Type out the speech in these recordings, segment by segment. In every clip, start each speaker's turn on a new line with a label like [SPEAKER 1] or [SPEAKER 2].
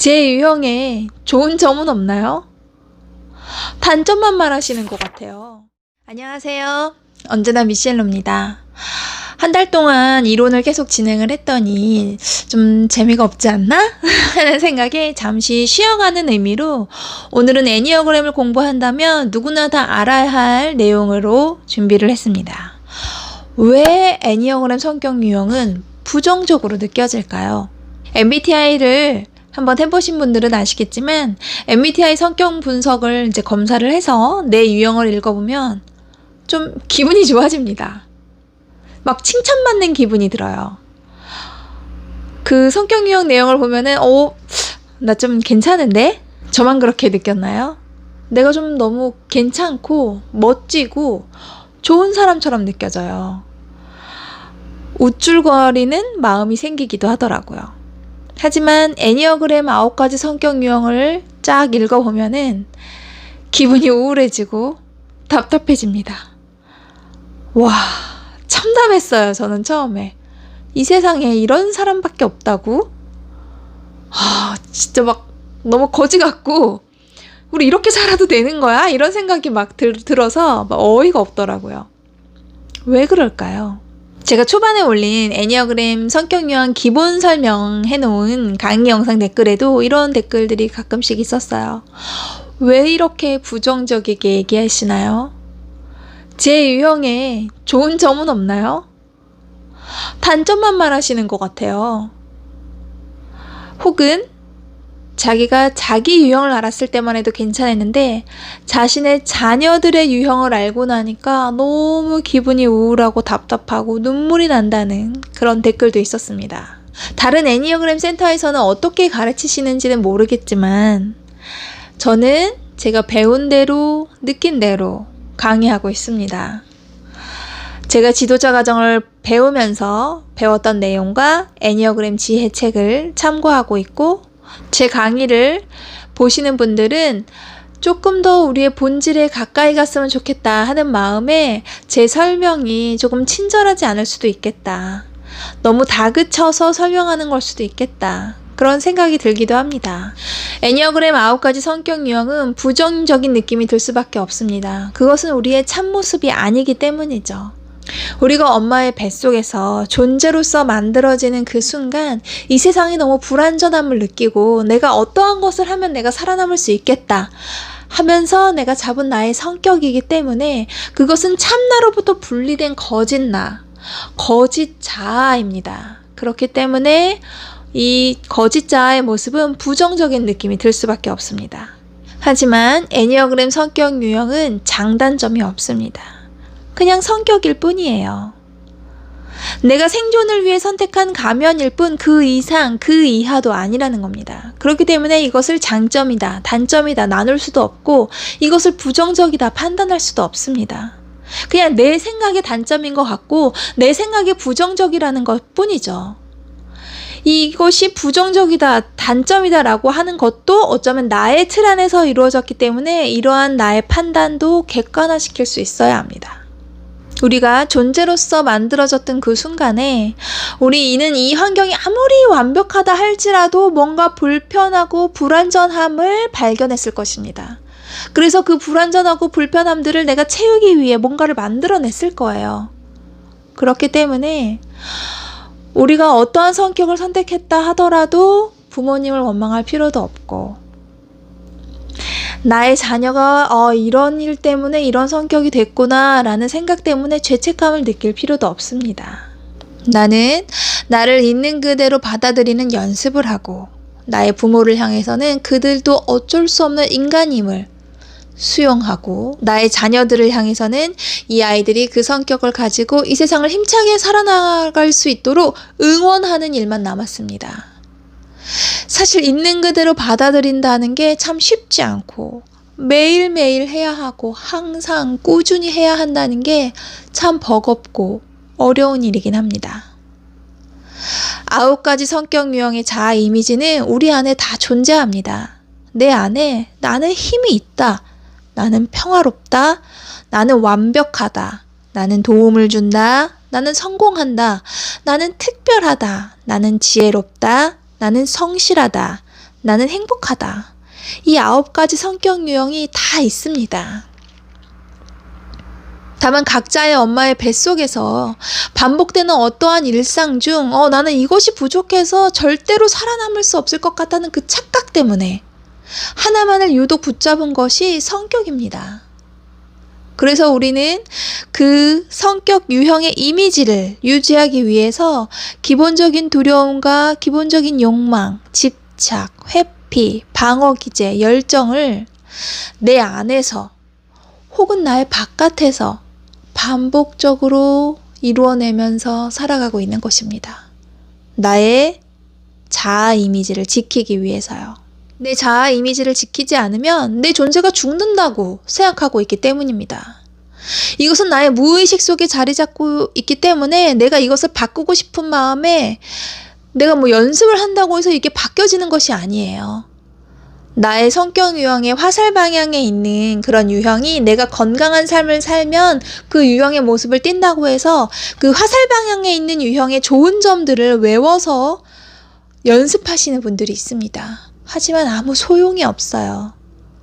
[SPEAKER 1] 제 유형에 좋은 점은 없나요? 단점만 말하시는 것 같아요. 안녕하세요. 언제나 미셸로입니다. 한 달 동안 이론을 계속 진행을 했더니 좀 재미가 없지 않나? 하는 생각에 잠시 쉬어가는 의미로 오늘은 애니어그램을 공부한다면 누구나 다 알아야 할 내용으로 준비를 했습니다. 왜 애니어그램 성격 유형은 부정적으로 느껴질까요? MBTI를 한번 해보신 분들은 아시겠지만 MBTI 성격 분석을 이제 검사를 해서 내 유형을 읽어보면 좀 기분이 좋아집니다. 막 칭찬받는 기분이 들어요. 그 성격 유형 내용을 보면은 나 좀 괜찮은데? 저만 그렇게 느꼈나요? 내가 좀 너무 괜찮고 멋지고 좋은 사람처럼 느껴져요. 우쭐거리는 마음이 생기기도 하더라고요. 하지만 애니어그램 9가지 성격 유형을 쫙 읽어보면은 기분이 우울해지고 답답해집니다. 와, 참담했어요. 저는 처음에 이 세상에 이런 사람밖에 없다고? 진짜 막 너무 거지 같고 우리 이렇게 살아도 되는 거야? 이런 생각이 막 들어서 막 어이가 없더라고요. 왜 그럴까요? 제가 초반에 올린 애니어그램 성격 유형 기본 설명 해놓은 강의 영상 댓글에도 이런 댓글들이 가끔씩 있었어요. 왜 이렇게 부정적이게 얘기하시나요? 제 유형에 좋은 점은 없나요? 단점만 말하시는 것 같아요. 혹은 자기가 자기 유형을 알았을 때만 해도 괜찮았는데 자신의 자녀들의 유형을 알고 나니까 너무 기분이 우울하고 답답하고 눈물이 난다는 그런 댓글도 있었습니다. 다른 애니어그램 센터에서는 어떻게 가르치시는지는 모르겠지만 저는 제가 배운 대로 느낀 대로 강의하고 있습니다. 제가 지도자 과정을 배우면서 배웠던 내용과 애니어그램 지혜책을 참고하고 있고 제 강의를 보시는 분들은 조금 더 우리의 본질에 가까이 갔으면 좋겠다 하는 마음에 제 설명이 조금 친절하지 않을 수도 있겠다. 너무 다그쳐서 설명하는 걸 수도 있겠다. 그런 생각이 들기도 합니다. 애니어그램 9가지 성격 유형은 부정적인 느낌이 들 수밖에 없습니다. 그것은 우리의 참모습이 아니기 때문이죠. 우리가 엄마의 뱃속에서 존재로서 만들어지는 그 순간 이 세상이 너무 불완전함을 느끼고 내가 어떠한 것을 하면 내가 살아남을 수 있겠다 하면서 내가 잡은 나의 성격이기 때문에 그것은 참나로부터 분리된 거짓나, 거짓 자아입니다. 그렇기 때문에 이 거짓 자아의 모습은 부정적인 느낌이 들 수밖에 없습니다. 하지만 애니어그램 성격 유형은 장단점이 없습니다. 그냥 성격일 뿐이에요. 내가 생존을 위해 선택한 가면일 뿐 그 이상, 그 이하도 아니라는 겁니다. 그렇기 때문에 이것을 장점이다, 단점이다 나눌 수도 없고 이것을 부정적이다 판단할 수도 없습니다. 그냥 내 생각의 단점인 것 같고 내 생각이 부정적이라는 것 뿐이죠. 이것이 부정적이다, 단점이다 라고 하는 것도 어쩌면 나의 틀 안에서 이루어졌기 때문에 이러한 나의 판단도 객관화시킬 수 있어야 합니다. 우리가 존재로서 만들어졌던 그 순간에 우리는 이 환경이 아무리 완벽하다 할지라도 뭔가 불편하고 불완전함을 발견했을 것입니다. 그래서 그 불완전하고 불편함들을 내가 채우기 위해 뭔가를 만들어냈을 거예요. 그렇기 때문에 우리가 어떠한 성격을 선택했다 하더라도 부모님을 원망할 필요도 없고 나의 자녀가 이런 일 때문에 이런 성격이 됐구나 라는 생각 때문에 죄책감을 느낄 필요도 없습니다. 나는 나를 있는 그대로 받아들이는 연습을 하고 나의 부모를 향해서는 그들도 어쩔 수 없는 인간임을 수용하고 나의 자녀들을 향해서는 이 아이들이 그 성격을 가지고 이 세상을 힘차게 살아나갈 수 있도록 응원하는 일만 남았습니다. 사실 있는 그대로 받아들인다는 게 참 쉽지 않고 매일매일 해야 하고 항상 꾸준히 해야 한다는 게 참 버겁고 어려운 일이긴 합니다. 9가지 성격 유형의 자아 이미지는 우리 안에 다 존재합니다. 내 안에 나는 힘이 있다. 나는 평화롭다. 나는 완벽하다. 나는 도움을 준다. 나는 성공한다. 나는 특별하다. 나는 지혜롭다. 나는 성실하다. 나는 행복하다. 이 9가지 성격 유형이 다 있습니다. 다만 각자의 엄마의 뱃속에서 반복되는 어떠한 일상 중 나는 이것이 부족해서 절대로 살아남을 수 없을 것 같다는 그 착각 때문에 하나만을 유독 붙잡은 것이 성격입니다. 그래서 우리는 그 성격 유형의 이미지를 유지하기 위해서 기본적인 두려움과 기본적인 욕망, 집착, 회피, 방어 기제, 열정을 내 안에서 혹은 나의 바깥에서 반복적으로 이루어내면서 살아가고 있는 것입니다. 나의 자아 이미지를 지키기 위해서요. 내 자아 이미지를 지키지 않으면 내 존재가 죽는다고 생각하고 있기 때문입니다. 이것은 나의 무의식 속에 자리 잡고 있기 때문에 내가 이것을 바꾸고 싶은 마음에 내가 연습을 한다고 해서 이게 바뀌어지는 것이 아니에요. 나의 성격 유형의 화살 방향에 있는 그런 유형이 내가 건강한 삶을 살면 그 유형의 모습을 띈다고 해서 그 화살 방향에 있는 유형의 좋은 점들을 외워서 연습하시는 분들이 있습니다. 하지만 아무 소용이 없어요.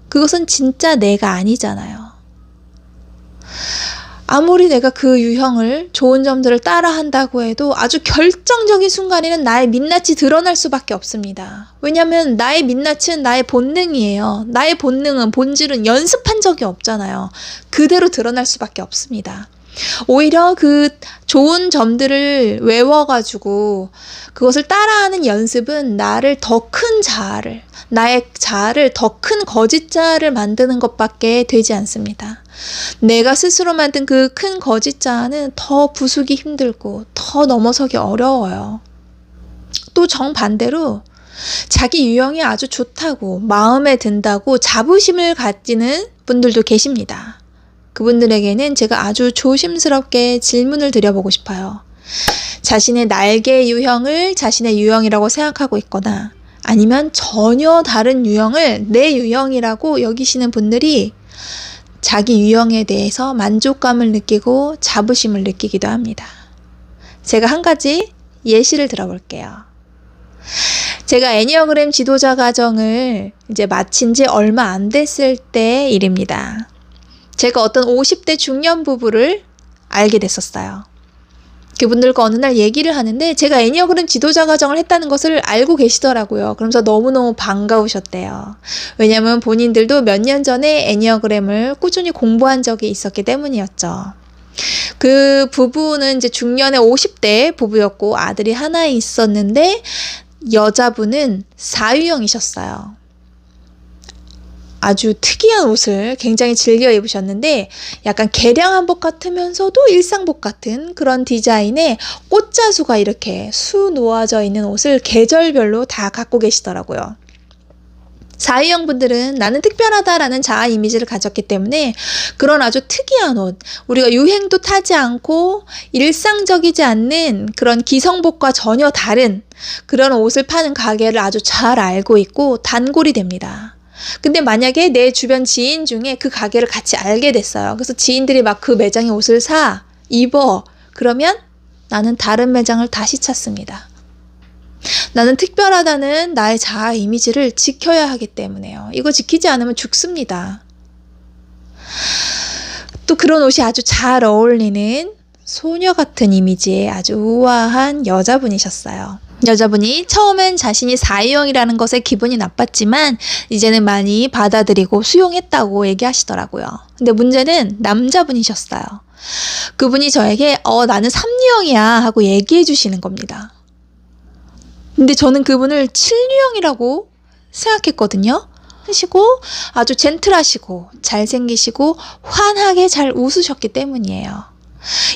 [SPEAKER 1] 그것은 진짜 내가 아니잖아요. 아무리 내가 그 유형을 좋은 점들을 따라 한다고 해도 아주 결정적인 순간에는 나의 민낯이 드러날 수밖에 없습니다. 왜냐하면 나의 민낯은 나의 본능이에요. 나의 본능은 본질은 연습한 적이 없잖아요. 그대로 드러날 수밖에 없습니다. 오히려 그 좋은 점들을 외워가지고 그것을 따라하는 연습은 나를 더 큰 자아를, 나의 자아를 더 큰 거짓 자아를 만드는 것밖에 되지 않습니다. 내가 스스로 만든 그 큰 거짓 자아는 더 부수기 힘들고 더 넘어서기 어려워요. 또 정반대로 자기 유형이 아주 좋다고 마음에 든다고 자부심을 가지는 분들도 계십니다. 그분들에게는 제가 아주 조심스럽게 질문을 드려보고 싶어요. 자신의 날개 유형을 자신의 유형이라고 생각하고 있거나 아니면 전혀 다른 유형을 내 유형이라고 여기시는 분들이 자기 유형에 대해서 만족감을 느끼고 자부심을 느끼기도 합니다. 제가 한 가지 예시를 들어볼게요. 제가 애니어그램 지도자 과정을 이제 마친 지 얼마 안 됐을 때 일입니다. 제가 어떤 50대 중년 부부를 알게 됐었어요. 그분들과 어느 날 얘기를 하는데 제가 애니어그램 지도자 과정을 했다는 것을 알고 계시더라고요. 그러면서 너무너무 반가우셨대요. 왜냐하면 본인들도 몇 년 전에 애니어그램을 꾸준히 공부한 적이 있었기 때문이었죠. 그 부부는 이제 중년의 50대 부부였고 아들이 하나 있었는데 여자분은 4유형이셨어요. 아주 특이한 옷을 굉장히 즐겨 입으셨는데 약간 개량 한복 같으면서도 일상복 같은 그런 디자인의 꽃자수가 이렇게 수 놓아져 있는 옷을 계절별로 다 갖고 계시더라고요. 4유형 분들은 나는 특별하다라는 자아 이미지를 가졌기 때문에 그런 아주 특이한 옷, 우리가 유행도 타지 않고 일상적이지 않는 그런 기성복과 전혀 다른 그런 옷을 파는 가게를 아주 잘 알고 있고 단골이 됩니다. 근데 만약에 내 주변 지인 중에 그 가게를 같이 알게 됐어요. 그래서 지인들이 막 그 매장에 옷을 사, 입어. 그러면 나는 다른 매장을 다시 찾습니다. 나는 특별하다는 나의 자아 이미지를 지켜야 하기 때문에요. 이거 지키지 않으면 죽습니다. 또 그런 옷이 아주 잘 어울리는 소녀 같은 이미지의 아주 우아한 여자분이셨어요. 여자분이 처음엔 자신이 4유형이라는 것에 기분이 나빴지만 이제는 많이 받아들이고 수용했다고 얘기하시더라고요. 근데 문제는 남자분이셨어요. 그분이 저에게 나는 3유형이야 하고 얘기해 주시는 겁니다. 근데 저는 그분을 7유형이라고 생각했거든요. 하시고 아주 젠틀하시고 잘생기시고 환하게 잘 웃으셨기 때문이에요.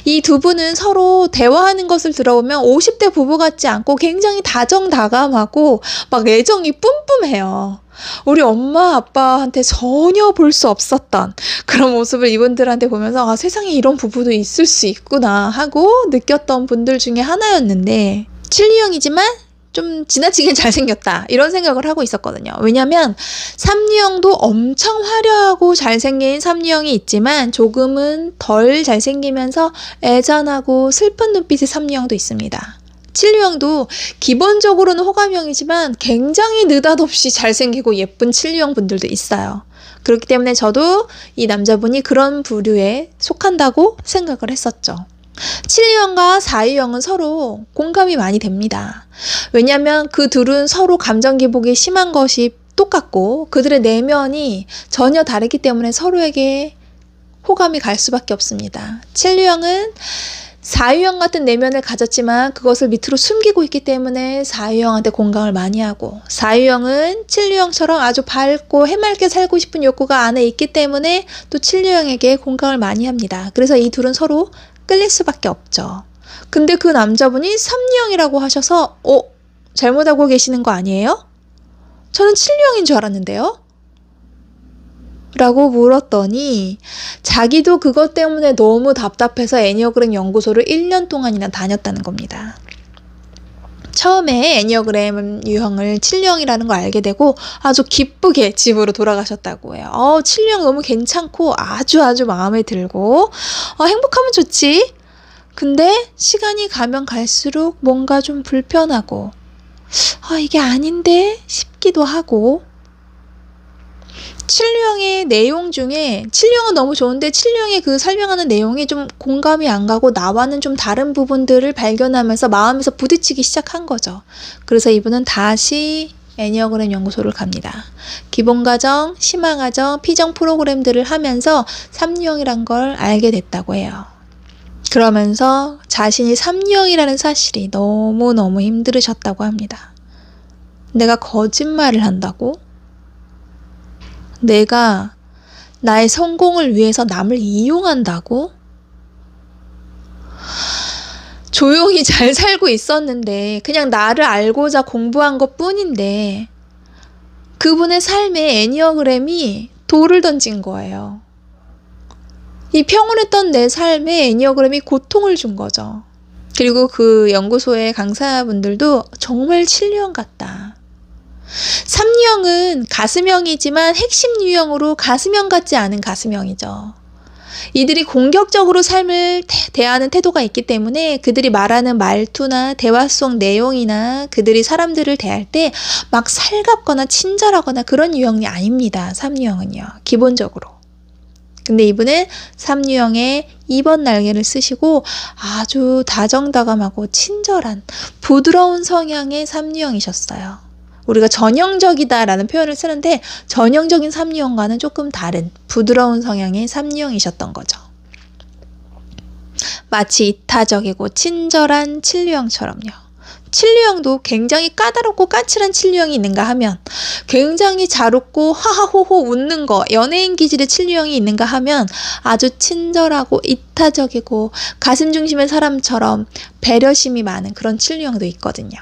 [SPEAKER 1] 이 두 분은 서로 대화하는 것을 들어보면 50대 부부 같지 않고 굉장히 다정다감하고 막 애정이 뿜뿜해요. 우리 엄마 아빠한테 전혀 볼 수 없었던 그런 모습을 이분들한테 보면서 세상에 이런 부부도 있을 수 있구나 하고 느꼈던 분들 중에 하나였는데 7유형이지만 좀 지나치게 잘생겼다 이런 생각을 하고 있었거든요. 왜냐면 3유형도 엄청 화려하고 잘생긴 3유형이 있지만 조금은 덜 잘생기면서 애잔하고 슬픈 눈빛의 3유형도 있습니다. 칠류형도 기본적으로는 호감형이지만 굉장히 느닷없이 잘생기고 예쁜 칠류형 분들도 있어요. 그렇기 때문에 저도 이 남자분이 그런 부류에 속한다고 생각을 했었죠. 칠류형과 사유형은 서로 공감이 많이 됩니다. 왜냐하면 그 둘은 서로 감정 기복이 심한 것이 똑같고 그들의 내면이 전혀 다르기 때문에 서로에게 호감이 갈 수밖에 없습니다. 칠류형은 사유형 같은 내면을 가졌지만 그것을 밑으로 숨기고 있기 때문에 사유형한테 공감을 많이 하고, 사유형은 칠류형처럼 아주 밝고 해맑게 살고 싶은 욕구가 안에 있기 때문에 또 칠류형에게 공감을 많이 합니다. 그래서 이 둘은 서로 끌릴 수밖에 없죠. 근데 그 남자분이 삼류형이라고 하셔서 잘못하고 계시는 거 아니에요? 저는 칠류형인 줄 알았는데요? 라고 물었더니 자기도 그것 때문에 너무 답답해서 애니어그램 연구소를 1년 동안이나 다녔다는 겁니다. 처음에 애니어그램 유형을 칠류형이라는 걸 알게 되고 아주 기쁘게 집으로 돌아가셨다고 해요. 칠류형 너무 괜찮고 아주 마음에 들고 행복하면 좋지. 근데 시간이 가면 갈수록 뭔가 좀 불편하고 이게 아닌데 싶기도 하고, 칠류형의 내용 중에 칠류형은 너무 좋은데 칠류형의 그 설명하는 내용이 좀 공감이 안 가고 나와는 좀 다른 부분들을 발견하면서 마음에서 부딪히기 시작한 거죠. 그래서 이분은 다시 애니어그램 연구소를 갑니다. 기본과정, 심화과정, 피정 프로그램들을 하면서 삼류형이란 걸 알게 됐다고 해요. 그러면서 자신이 삼류형이라는 사실이 너무너무 힘들으셨다고 합니다. 내가 거짓말을 한다고? 내가 나의 성공을 위해서 남을 이용한다고? 조용히 잘 살고 있었는데 그냥 나를 알고자 공부한 것 뿐인데 그분의 삶에 애니어그램이 돌을 던진 거예요. 이 평온했던 내 삶에 애니어그램이 고통을 준 거죠. 그리고 그 연구소의 강사분들도 정말 칠류형 같다. 삼류형은 가슴형이지만 핵심 유형으로 가슴형 같지 않은 가슴형이죠. 이들이 공격적으로 삶을 대하는 태도가 있기 때문에 그들이 말하는 말투나 대화 속 내용이나 그들이 사람들을 대할 때 막 살갑거나 친절하거나 그런 유형이 아닙니다. 삼류형은요. 기본적으로. 근데 이분은 삼류형의 2번 날개를 쓰시고 아주 다정다감하고 친절한 부드러운 성향의 삼류형이셨어요. 우리가 전형적이다라는 표현을 쓰는데 전형적인 삼류형과는 조금 다른 부드러운 성향의 삼류형이셨던 거죠. 마치 이타적이고 친절한 칠류형처럼요. 칠류형도 굉장히 까다롭고 까칠한 칠류형이 있는가 하면, 굉장히 잘 웃고 하하호호 웃는 거, 연예인 기질의 칠류형이 있는가 하면 아주 친절하고 이타적이고 가슴 중심의 사람처럼 배려심이 많은 그런 칠류형도 있거든요.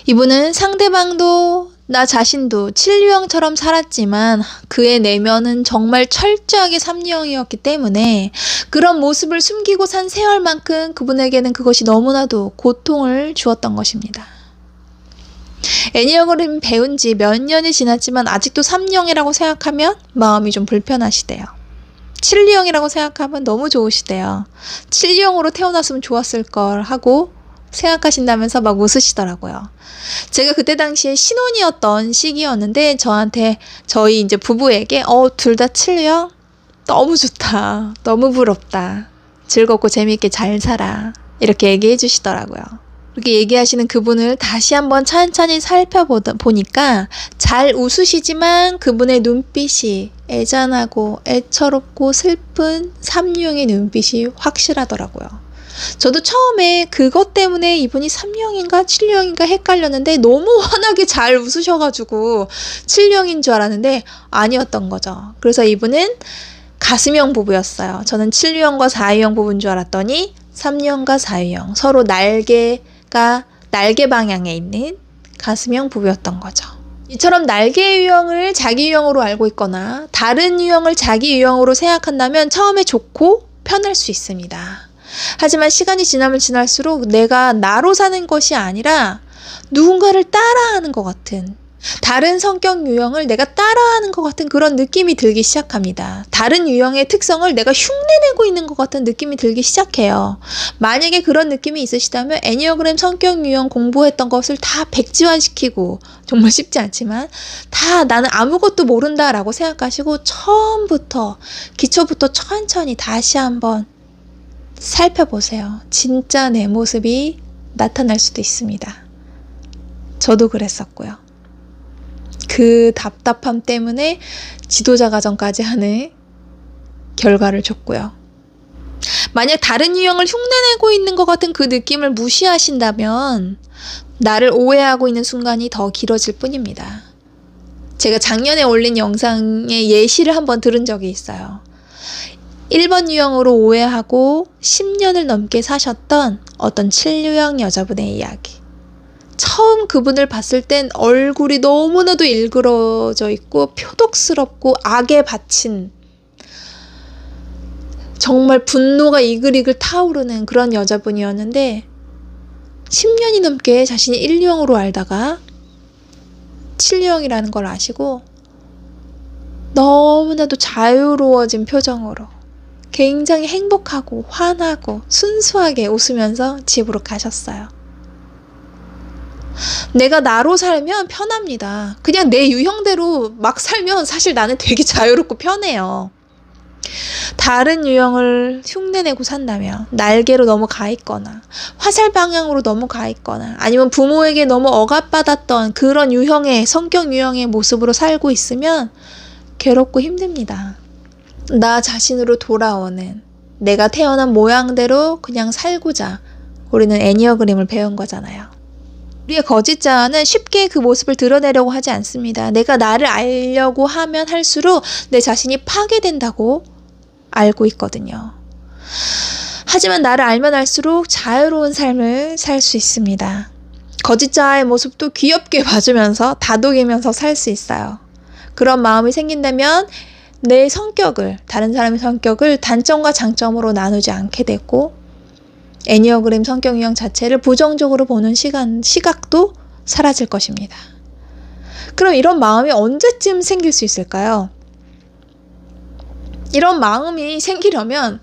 [SPEAKER 1] 이분은 상대방도 나 자신도 칠류형처럼 살았지만 그의 내면은 정말 철저하게 삼류형이었기 때문에 그런 모습을 숨기고 산 세월만큼 그분에게는 그것이 너무나도 고통을 주었던 것입니다. 애니어그램 배운 지 몇 년이 지났지만 아직도 삼류형이라고 생각하면 마음이 좀 불편하시대요. 칠류형이라고 생각하면 너무 좋으시대요. 칠류형으로 태어났으면 좋았을 걸 하고 생각하신다면서 막 웃으시더라고요. 제가 그때 당시에 신혼이었던 시기였는데 저희 이제 부부에게 둘 다 칠류형? 너무 좋다. 너무 부럽다. 즐겁고 재미있게 잘 살아. 이렇게 얘기해 주시더라고요. 그렇게 얘기하시는 그분을 다시 한번 찬찬히 살펴보니까 잘 웃으시지만 그분의 눈빛이 애잔하고 애처롭고 슬픈 삼류형의 눈빛이 확실하더라고요. 저도 처음에 그것 때문에 이분이 삼류형인가 칠류형인가 헷갈렸는데 너무 환하게 잘 웃으셔가지고 칠류형인 줄 알았는데 아니었던 거죠. 그래서 이분은 가슴형 부부였어요. 저는 칠류형과 사유형 부부인 줄 알았더니 삼류형과 사유형, 서로 날개 방향에 있는 가슴형 부부였던 거죠. 이처럼 날개 유형을 자기 유형으로 알고 있거나 다른 유형을 자기 유형으로 생각한다면 처음에 좋고 편할 수 있습니다. 하지만 시간이 지나면 지날수록 내가 나로 사는 것이 아니라 누군가를 따라하는 것 같은, 다른 성격 유형을 내가 따라하는 것 같은 그런 느낌이 들기 시작합니다. 다른 유형의 특성을 내가 흉내내고 있는 것 같은 느낌이 들기 시작해요. 만약에 그런 느낌이 있으시다면 애니어그램 성격 유형 공부했던 것을 다 백지화시키고, 정말 쉽지 않지만 다 나는 아무것도 모른다 라고 생각하시고 처음부터 기초부터 천천히 다시 한번 살펴보세요. 진짜 내 모습이 나타날 수도 있습니다. 저도 그랬었고요. 그 답답함 때문에 지도자 과정까지 하는 결과를 줬고요. 만약 다른 유형을 흉내내고 있는 것 같은 그 느낌을 무시하신다면 나를 오해하고 있는 순간이 더 길어질 뿐입니다. 제가 작년에 올린 영상의 예시를 한번 들은 적이 있어요. 1번 유형으로 오해하고 10년을 넘게 사셨던 어떤 7유형 여자분의 이야기. 처음 그분을 봤을 땐 얼굴이 너무나도 일그러져 있고 표독스럽고 악에 바친, 정말 분노가 이글이글 타오르는 그런 여자분이었는데 10년이 넘게 자신이 1유형으로 알다가 7유형이라는 걸 아시고 너무나도 자유로워진 표정으로 굉장히 행복하고 환하고 순수하게 웃으면서 집으로 가셨어요. 내가 나로 살면 편합니다. 그냥 내 유형대로 막 살면 사실 나는 되게 자유롭고 편해요. 다른 유형을 흉내내고 산다면, 날개로 너무 가 있거나 화살 방향으로 너무 가 있거나 아니면 부모에게 너무 억압받았던 그런 유형의 성격 유형의 모습으로 살고 있으면 괴롭고 힘듭니다. 나 자신으로 돌아오는, 내가 태어난 모양대로 그냥 살고자 우리는 애니어그램을 배운 거잖아요. 우리의 거짓자아는 쉽게 그 모습을 드러내려고 하지 않습니다. 내가 나를 알려고 하면 할수록 내 자신이 파괴된다고 알고 있거든요. 하지만 나를 알면 알수록 자유로운 삶을 살 수 있습니다. 거짓자아의 모습도 귀엽게 봐주면서 다독이면서 살 수 있어요. 그런 마음이 생긴다면 내 성격을, 다른 사람의 성격을 단점과 장점으로 나누지 않게 되고 애니어그램 성격 유형 자체를 부정적으로 보는 시각도 사라질 것입니다. 그럼 이런 마음이 언제쯤 생길 수 있을까요? 이런 마음이 생기려면,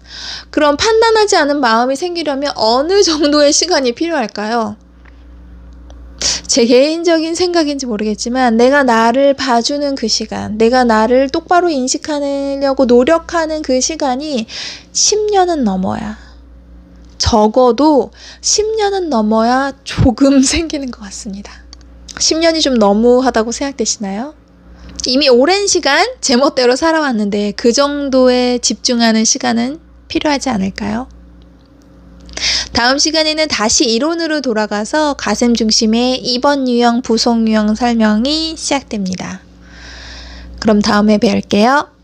[SPEAKER 1] 그런 판단하지 않은 마음이 생기려면 어느 정도의 시간이 필요할까요? 제 개인적인 생각인지 모르겠지만 내가 나를 봐주는 그 시간, 내가 나를 똑바로 인식하려고 노력하는 그 시간이 10년은 넘어야, 적어도 10년은 넘어야 조금 생기는 것 같습니다. 10년이 좀 너무하다고 생각되시나요? 이미 오랜 시간 제멋대로 살아왔는데 그 정도에 집중하는 시간은 필요하지 않을까요? 다음 시간에는 다시 이론으로 돌아가서 가슴 중심의 2번 유형, 부속 유형 설명이 시작됩니다. 그럼 다음에 뵐게요.